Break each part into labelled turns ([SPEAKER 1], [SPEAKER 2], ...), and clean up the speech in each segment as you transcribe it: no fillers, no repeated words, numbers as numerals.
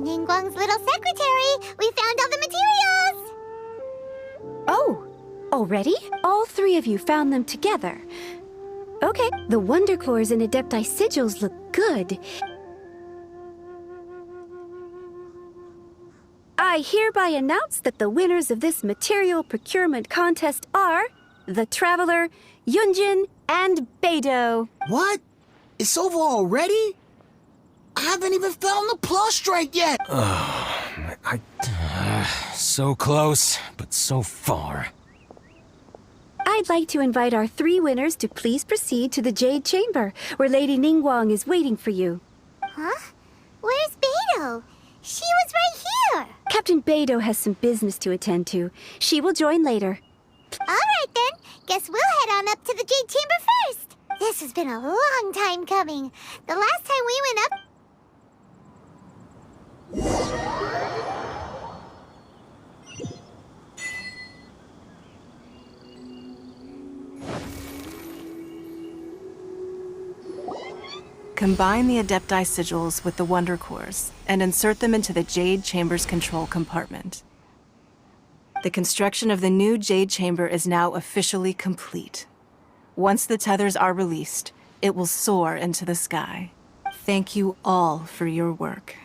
[SPEAKER 1] Ningguang's little secretary! We found all the materials!
[SPEAKER 2] Oh, already? All three of you found them together. Okay, the Wonder Cores and Adepti Sigils look good. I hereby announce that the winners of this material procurement contest are the Traveler, Yunjin, and Beidou.
[SPEAKER 3] What? It's over already? I haven't even found the prostrate yet!
[SPEAKER 4] So close, but so far.
[SPEAKER 2] I'd like to invite our three winners to please proceed to the Jade Chamber, where Lady Ningguang is waiting for you.
[SPEAKER 1] Huh? Where's Beidou? She was right here!
[SPEAKER 2] Captain Beidou has some business to attend to. She will join later.
[SPEAKER 1] Alright then, guess we'll head on up to the Jade Chamber first! This has been a long time coming. The last time we went up...
[SPEAKER 5] Combine the Adepti Sigils with the Wonder Cores and insert them into the Jade Chamber's control compartment. The construction of the new Jade Chamber is now officially complete. Once the tethers are released, it will soar into the sky. Thank you all for your work.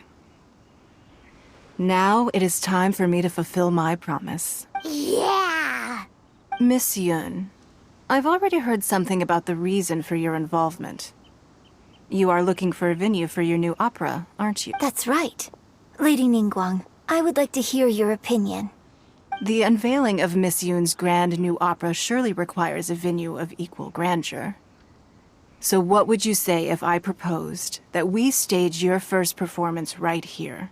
[SPEAKER 5] Now it is time for me to fulfill my promise.
[SPEAKER 1] Yeah!
[SPEAKER 5] Miss Yun, I've already heard something about the reason for your involvement. You are looking for a venue for your new opera, aren't you?
[SPEAKER 6] That's right. Lady Ningguang, I would like to hear your opinion.
[SPEAKER 5] The unveiling of Miss Yun's grand new opera surely requires a venue of equal grandeur. So what would you say if I proposed that we stage your first performance right here?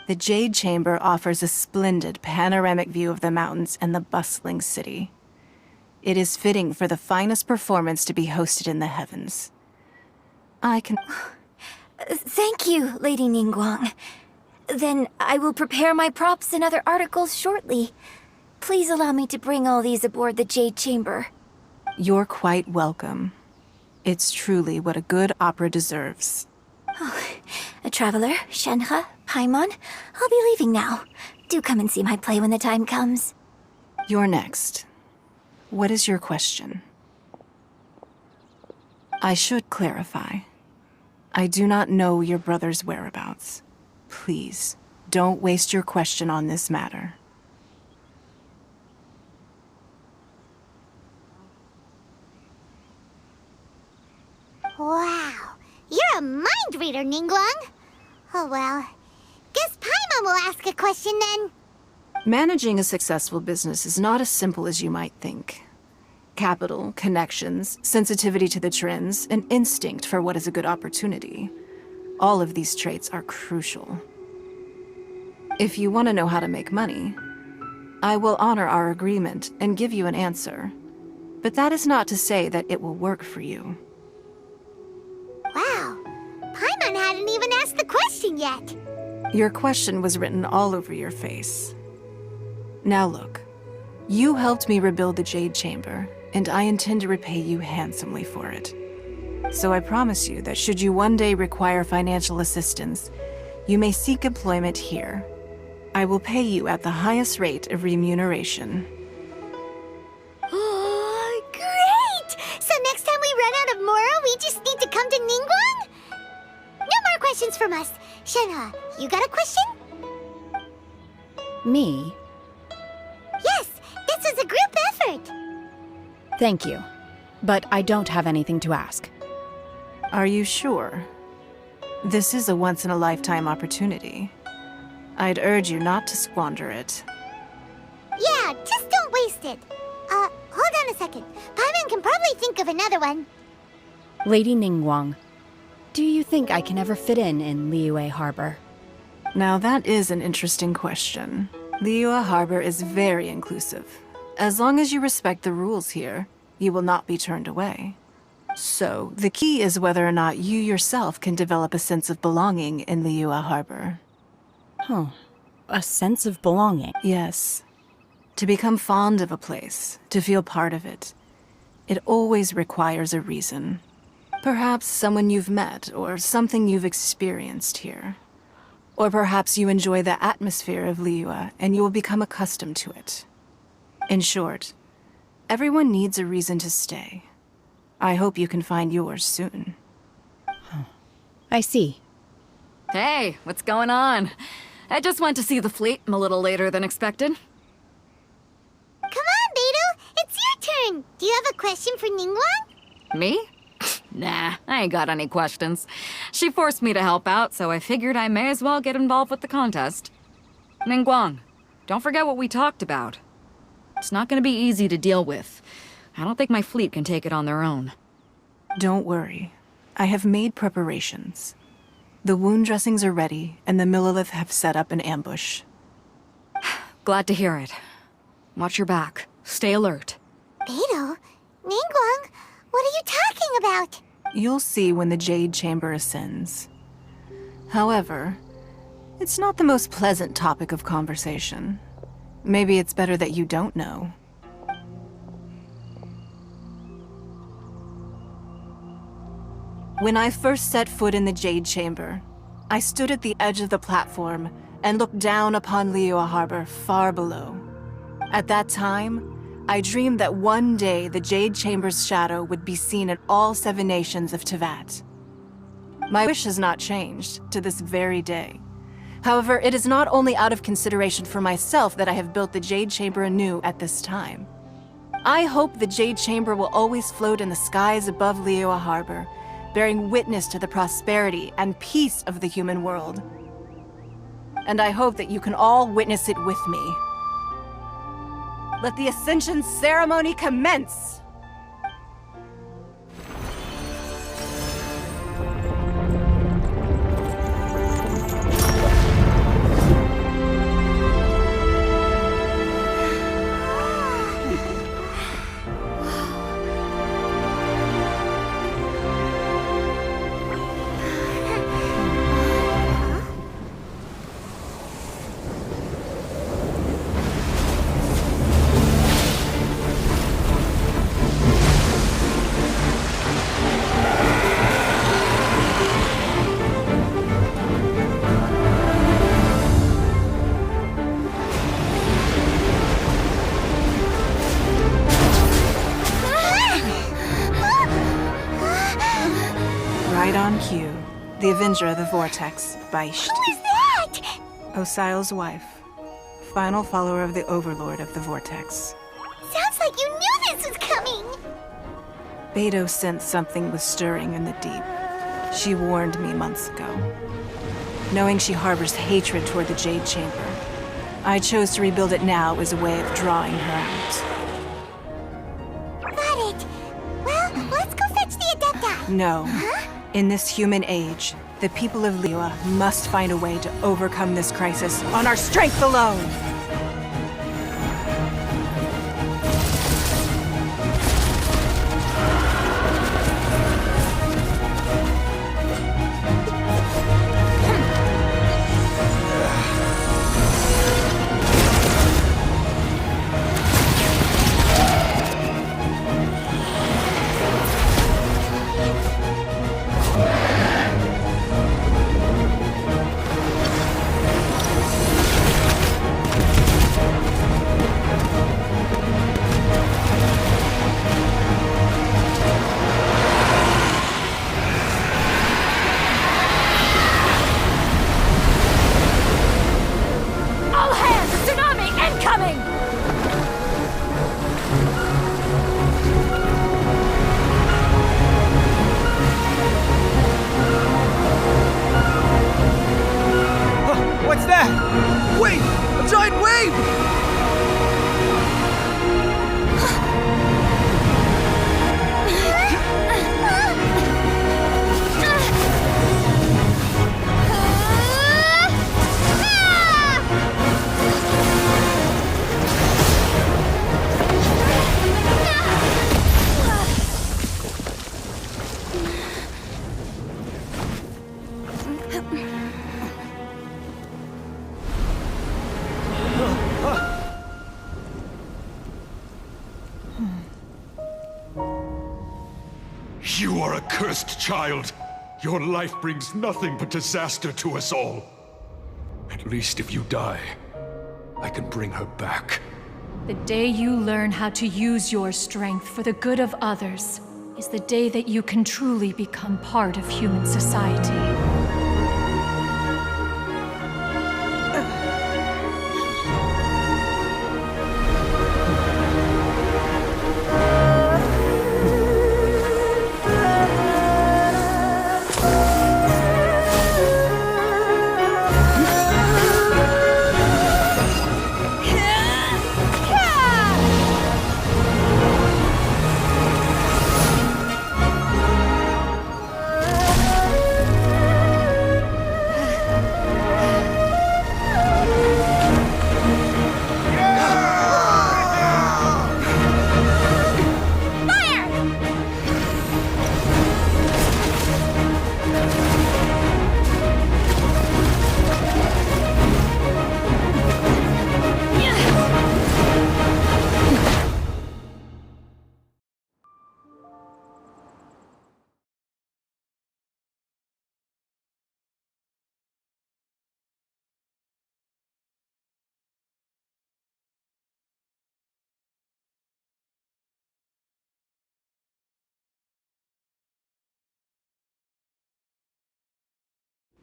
[SPEAKER 5] The Jade Chamber offers a splendid panoramic view of the mountains and the bustling city. It is fitting for the finest performance to be hosted in the heavens. I can...
[SPEAKER 6] Thank you, Lady Ningguang. Then I will prepare my props and other articles shortly. Please allow me to bring all these aboard the Jade Chamber.
[SPEAKER 5] You're quite welcome. It's truly what a good opera deserves.
[SPEAKER 6] A traveler, Shenhe, Paimon, I'll be leaving now. Do come and see my play when the time comes.
[SPEAKER 5] You're next. What is your question? I should clarify. I do not know your brother's whereabouts. Please, don't waste your question on this matter.
[SPEAKER 1] Wow, you're a mind reader, Ningguang. Oh well, guess Paimon will ask a question then.
[SPEAKER 5] Managing a successful business is not as simple as you might think. Capital, connections, sensitivity to the trends, and instinct for what is a good opportunity. All of these traits are crucial. If you want to know how to make money, I will honor our agreement and give you an answer. But that is not to say that it will work for you.
[SPEAKER 1] Wow, Paimon hadn't even asked the question yet.
[SPEAKER 5] Your question was written all over your face. Now look, you helped me rebuild the Jade Chamber, and I intend to repay you handsomely for it. So I promise you that should you one day require financial assistance, you may seek employment here. I will pay you at the highest rate of remuneration.
[SPEAKER 1] Oh, great! So next time we run out of Mora, we just need to come to Ningguang? No more questions from us. Shenhe, you got a question?
[SPEAKER 2] Me?
[SPEAKER 1] Yes, this is a group effort.
[SPEAKER 7] Thank you, but I don't have anything to ask.
[SPEAKER 5] Are you sure? This is a once-in-a-lifetime opportunity. I'd urge you not to squander it.
[SPEAKER 1] Yeah, just don't waste it. Hold on a second. Paimon can probably think of another one.
[SPEAKER 7] Lady Ningguang, do you think I can ever fit in Liyue Harbor?
[SPEAKER 5] Now that is an interesting question. Liyue Harbor is very inclusive. As long as you respect the rules here, you will not be turned away. So, the key is whether or not you yourself can develop a sense of belonging in Liyue Harbor.
[SPEAKER 7] Huh. A sense of belonging.
[SPEAKER 5] Yes. To become fond of a place, to feel part of it, it always requires a reason. Perhaps someone you've met or something you've experienced here. Or perhaps you enjoy the atmosphere of Liyue and you will become accustomed to it. In short, everyone needs a reason to stay. I hope you can find yours soon.
[SPEAKER 7] I see.
[SPEAKER 8] Hey, what's going on? I just went to see the fleet a little later than expected.
[SPEAKER 1] Come on, Beto! It's your turn! Do you have a question for Ningguang?
[SPEAKER 8] Me? Nah, I ain't got any questions. She forced me to help out, so I figured I may as well get involved with the contest. Ningguang, don't forget what we talked about. It's not gonna be easy to deal with. I don't think my fleet can take it on their own.
[SPEAKER 5] Don't worry. I have made preparations. The wound dressings are ready, and the Millelith have set up an ambush.
[SPEAKER 8] Glad to hear it. Watch your back. Stay alert.
[SPEAKER 1] Beto? Ningguang? What are you talking about?
[SPEAKER 5] You'll see when the Jade Chamber ascends. However, it's not the most pleasant topic of conversation. Maybe it's better that you don't know. When I first set foot in the Jade Chamber, I stood at the edge of the platform and looked down upon Liyue Harbor far below. At that time, I dreamed that one day the Jade Chamber's shadow would be seen in all 7 nations of Tevat. My wish has not changed to this very day. However, it is not only out of consideration for myself that I have built the Jade Chamber anew at this time. I hope the Jade Chamber will always float in the skies above Liyue Harbor, bearing witness to the prosperity and peace of the human world. And I hope that you can all witness it with me. Let the Ascension ceremony commence! Right on cue. The Avenger of the Vortex, Beisht.
[SPEAKER 1] Who is that?
[SPEAKER 5] Osial's wife. Final follower of the Overlord of the Vortex.
[SPEAKER 1] Sounds like you knew this was coming!
[SPEAKER 5] Beto sensed something was stirring in the deep. She warned me months ago. Knowing she harbors hatred toward the Jade Chamber, I chose to rebuild it now as a way of drawing her out.
[SPEAKER 1] Got it. Well, let's go fetch the Adepta.
[SPEAKER 5] No. In this human age, the people of Liyue must find a way to overcome this crisis on our strength alone!
[SPEAKER 8] All hands! Tsunami incoming!
[SPEAKER 3] What's that? Wait! A giant wave!
[SPEAKER 9] You are a cursed child. Your life brings nothing but disaster to us all. least if you die, I can bring her back.
[SPEAKER 10] The day you learn how to use your strength for the good of others is the day that you can truly become part of human society.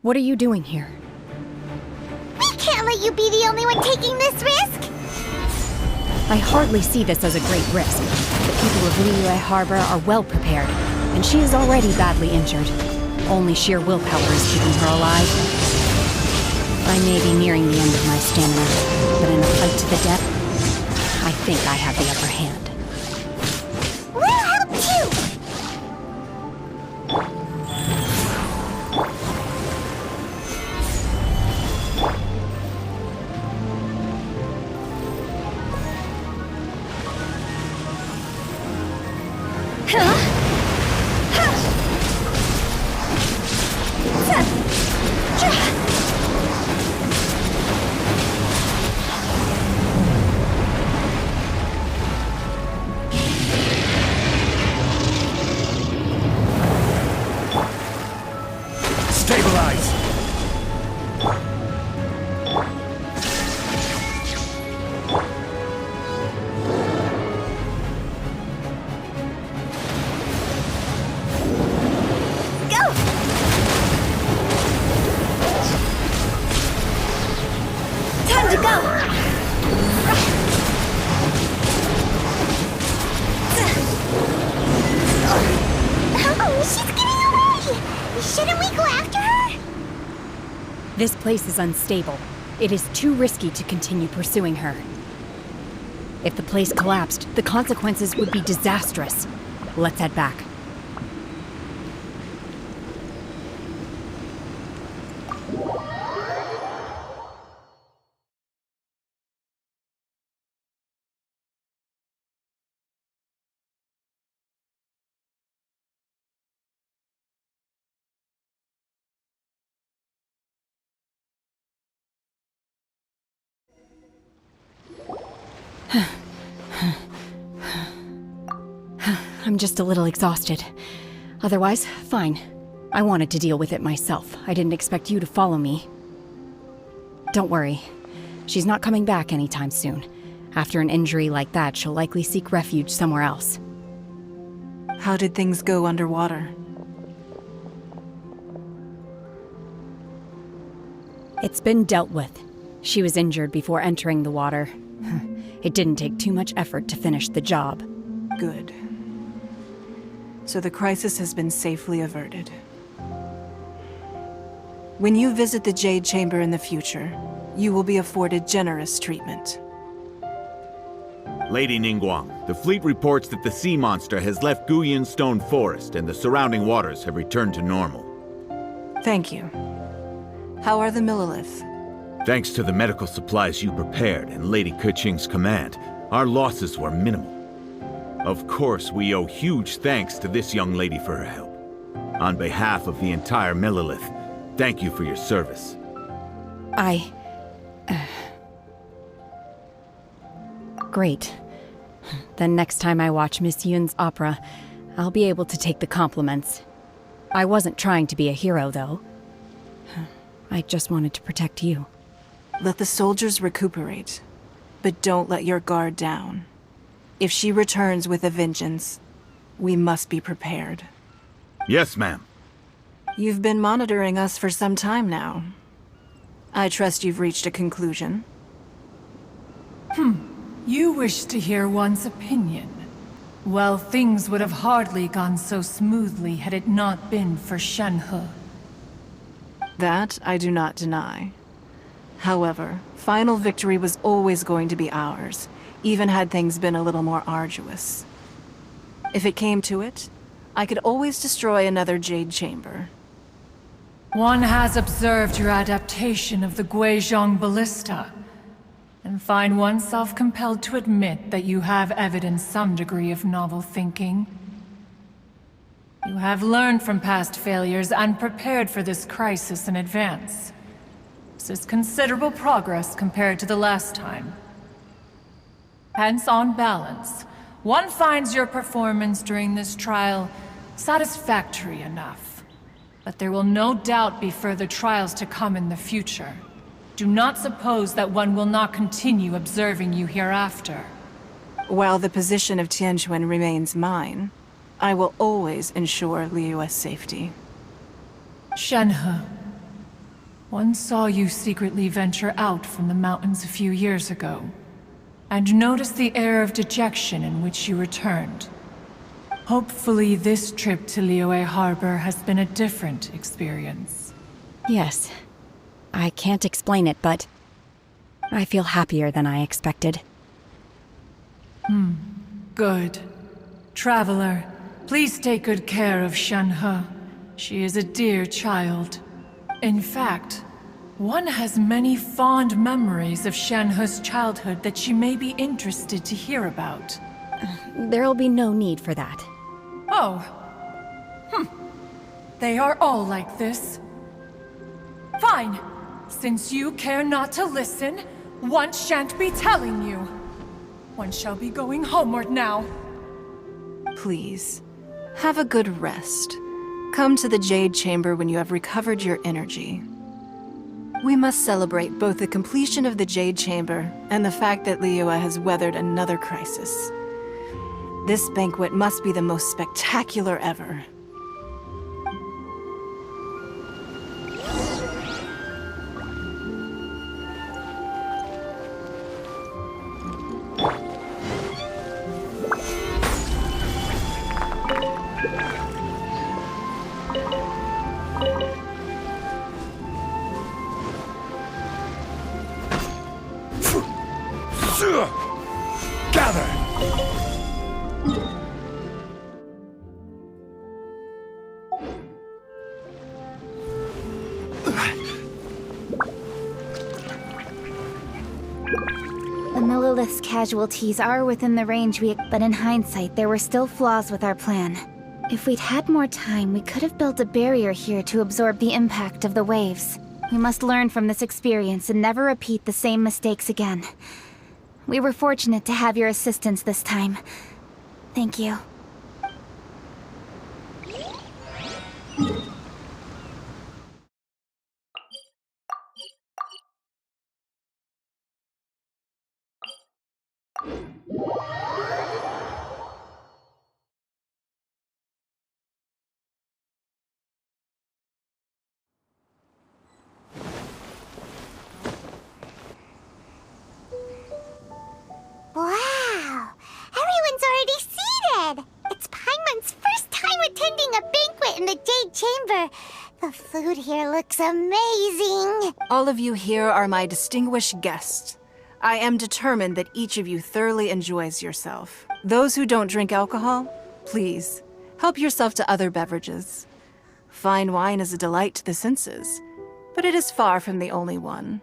[SPEAKER 7] What are you doing here?
[SPEAKER 1] We can't let you be the only one taking this risk!
[SPEAKER 7] I hardly see this as a great risk. The people of Liyue Harbor are well prepared, and she is already badly injured. Only sheer willpower is keeping her alive. I may be nearing the end of my stamina, but in a fight to the death, I think I have the upper hand.
[SPEAKER 1] We'll help too!
[SPEAKER 9] Stabilize!
[SPEAKER 1] Time to go! Oh, she's getting away! Shouldn't we go after her?
[SPEAKER 7] This place is unstable. It is too risky to continue pursuing her. If the place collapsed, the consequences would be disastrous. Let's head back. I'm just a little exhausted. Otherwise, fine. I wanted to deal with it myself. I didn't expect you to follow me. Don't worry. She's not coming back anytime soon. After an injury like that, she'll likely seek refuge somewhere else.
[SPEAKER 5] How did things go underwater?
[SPEAKER 7] It's been dealt with. She was injured before entering the water. It didn't take too much effort to finish the job.
[SPEAKER 5] Good. So the crisis has been safely averted. When you visit the Jade Chamber in the future, you will be afforded generous treatment.
[SPEAKER 11] Lady Ningguang, the fleet reports that the sea monster has left Guyan Stone Forest and the surrounding waters have returned to normal.
[SPEAKER 5] Thank you. How are the Millilith?
[SPEAKER 11] Thanks to the medical supplies you prepared and Lady Keqing's command, our losses were minimal. Of course, we owe huge thanks to this young lady for her help. On behalf of the entire Millilith, thank you for your service.
[SPEAKER 7] Great. Then next time I watch Miss Yun's opera, I'll be able to take the compliments. I wasn't trying to be a hero, though. I just wanted to protect you.
[SPEAKER 5] Let the soldiers recuperate, but don't let your guard down. If she returns with a vengeance, we must be prepared.
[SPEAKER 11] Yes, ma'am.
[SPEAKER 5] You've been monitoring us for some time now. I trust you've reached a conclusion.
[SPEAKER 10] You wish to hear one's opinion. Well, things would have hardly gone so smoothly had it not been for Shenhe.
[SPEAKER 5] That I do not deny. However, final victory was always going to be ours, even had things been a little more arduous. If it came to it, I could always destroy another Jade Chamber.
[SPEAKER 10] One has observed your adaptation of the Guizhong Ballista, and find oneself compelled to admit that you have evidenced some degree of novel thinking. You have learned from past failures and prepared for this crisis in advance. This is considerable progress compared to the last time. Hence, on balance, one finds your performance during this trial satisfactory enough. But there will no doubt be further trials to come in the future. Do not suppose that one will not continue observing you hereafter.
[SPEAKER 5] While the position of Tianquan remains mine, I will always ensure Liyue's safety.
[SPEAKER 10] Shenhe, one saw you secretly venture out from the mountains a few years ago, and noticed the air of dejection in which you returned. Hopefully this trip to Liyue Harbor has been a different experience.
[SPEAKER 7] Yes. I can't explain it, but I feel happier than I expected.
[SPEAKER 10] Good. Traveler, please take good care of Shenhe. She is a dear child. In fact, one has many fond memories of Shenhe's childhood that she may be interested to hear about.
[SPEAKER 7] There'll be no need for that.
[SPEAKER 10] Oh. They are all like this. Fine. Since you care not to listen, one shan't be telling you. One shall be going homeward now.
[SPEAKER 5] Please, have a good rest. Come to the Jade Chamber when you have recovered your energy. We must celebrate both the completion of the Jade Chamber and the fact that Liyue has weathered another crisis. This banquet must be the most spectacular ever.
[SPEAKER 9] Gather!
[SPEAKER 1] The Millilith's casualties are within the range but in hindsight, there were still flaws with our plan. If we'd had more time, we could have built a barrier here to absorb the impact of the waves. We must learn from this experience and never repeat the same mistakes again. We were fortunate to have your assistance this time. Thank you. Wow! Everyone's already seated! It's Paimon's first time attending a banquet in the Jade Chamber. The food here looks amazing!
[SPEAKER 5] All of you here are my distinguished guests. I am determined that each of you thoroughly enjoys yourself. Those who don't drink alcohol, please, help yourself to other beverages. Fine wine is a delight to the senses, but it is far from the only one.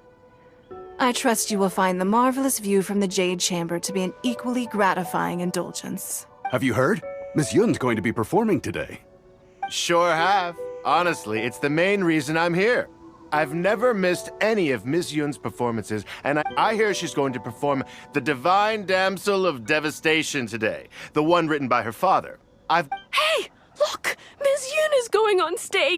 [SPEAKER 5] I trust you will find the marvelous view from the Jade Chamber to be an equally gratifying indulgence.
[SPEAKER 9] Have you heard? Miss Yun's going to be performing today.
[SPEAKER 12] Sure have. Honestly, it's the main reason I'm here. I've never missed any of Miss Yun's performances, and I hear she's going to perform The Divine Damsel of Devastation today, the one written by her father.
[SPEAKER 13] Hey! Look! Miss Yun is going on stage!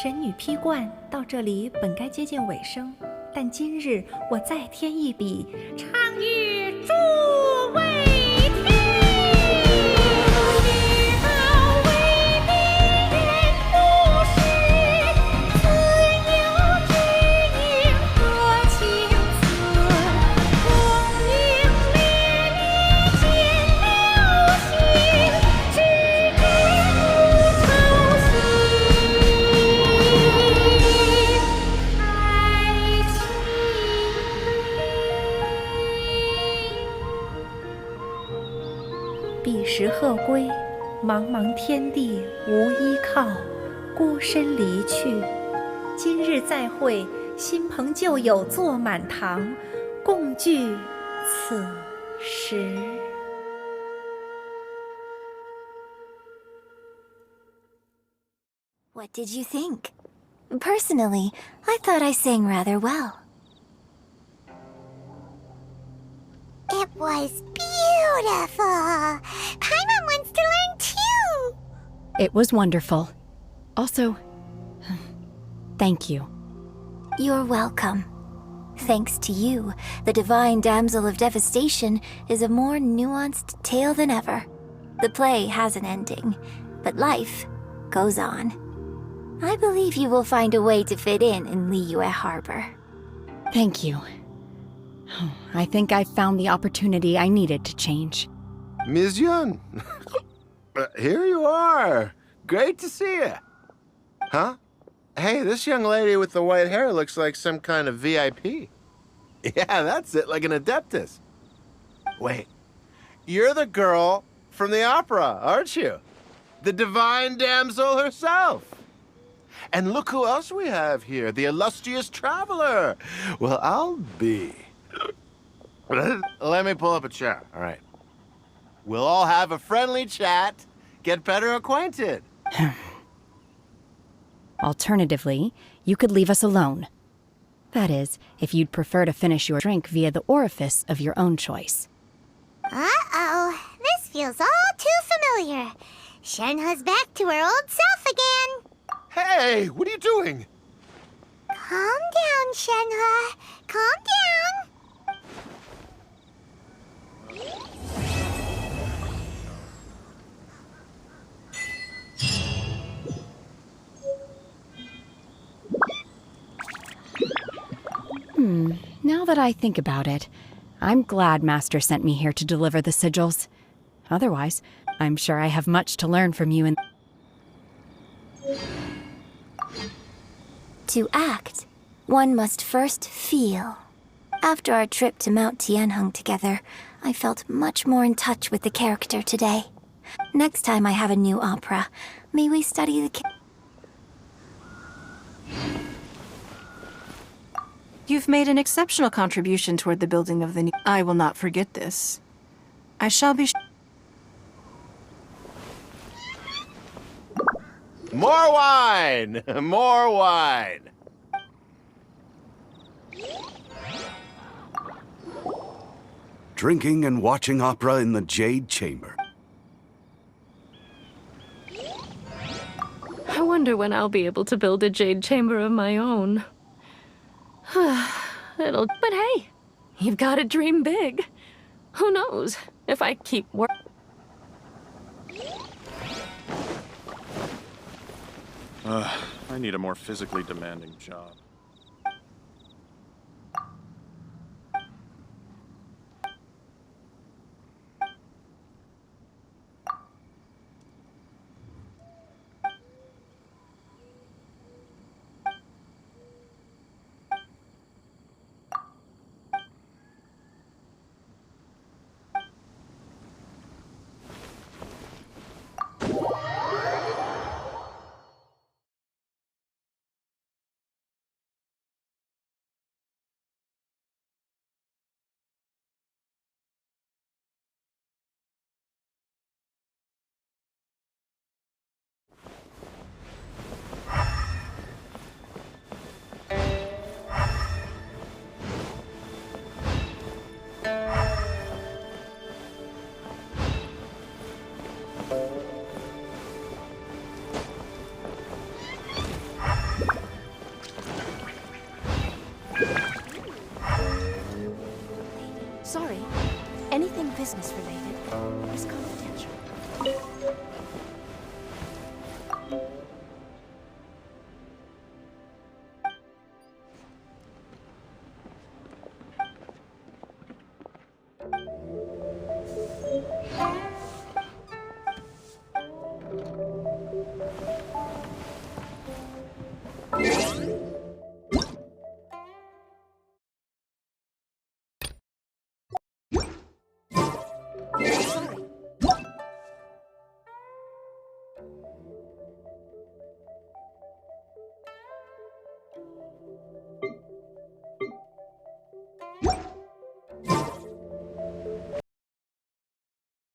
[SPEAKER 14] 神女披冠到这里本该接近尾声，但今日我再添一笔，唱与诸位听。知道为敌人不是，自有知音和情思。功名烈烈见了心，只知无愁心。彼时鹤归，茫茫天地无依靠，孤身离去。今日再会，新朋旧友坐满堂，共聚此时。
[SPEAKER 6] What did you think? Personally, I thought I sang rather well.
[SPEAKER 15] It was beautiful! Paimon wants to learn too!
[SPEAKER 7] It was wonderful. Also, thank you.
[SPEAKER 6] You're welcome. Thanks to you, the Divine Damsel of Devastation is a more nuanced tale than ever. The play has an ending, but life goes on. I believe you will find a way to fit in Liyue Harbor.
[SPEAKER 7] Thank you. I think I've found the opportunity I needed to change.
[SPEAKER 12] Ms. Yun, here you are. Great to see you. Huh? Hey, this young lady with the white hair looks like some kind of VIP. Yeah, that's it, like an adeptus. Wait, you're the girl from the opera, aren't you? The divine damsel herself. And look who else we have here, the illustrious traveler. Well, I'll be. Let me pull up a chair, all right. We'll all have a friendly chat, get better acquainted.
[SPEAKER 7] Alternatively, you could leave us alone. That is, if you'd prefer to finish your drink via the orifice of your own choice.
[SPEAKER 15] Uh-oh, this feels all too familiar. Shenhe's back to her old self again.
[SPEAKER 12] Hey, what are you doing?
[SPEAKER 15] Calm down, Shenhe. Calm down.
[SPEAKER 7] Now that I think about it, I'm glad Master sent me here to deliver the sigils. Otherwise, I'm sure I have much to learn from you and...
[SPEAKER 6] To act, one must first feel. After our trip to Mount Tianheng together, I felt much more in touch with the character today. Next time I have a new opera, may we study the...
[SPEAKER 5] You've made an exceptional contribution toward the building of the new... I will not forget this. I shall be...
[SPEAKER 12] More wine! More wine!
[SPEAKER 16] drinking and watching opera in the Jade Chamber.
[SPEAKER 13] I wonder when I'll be able to build a jade chamber of my own. But hey, you've got to dream big. Who knows if I keep working.
[SPEAKER 17] I need a more physically demanding job.
[SPEAKER 18] Sorry, anything business related is confidential.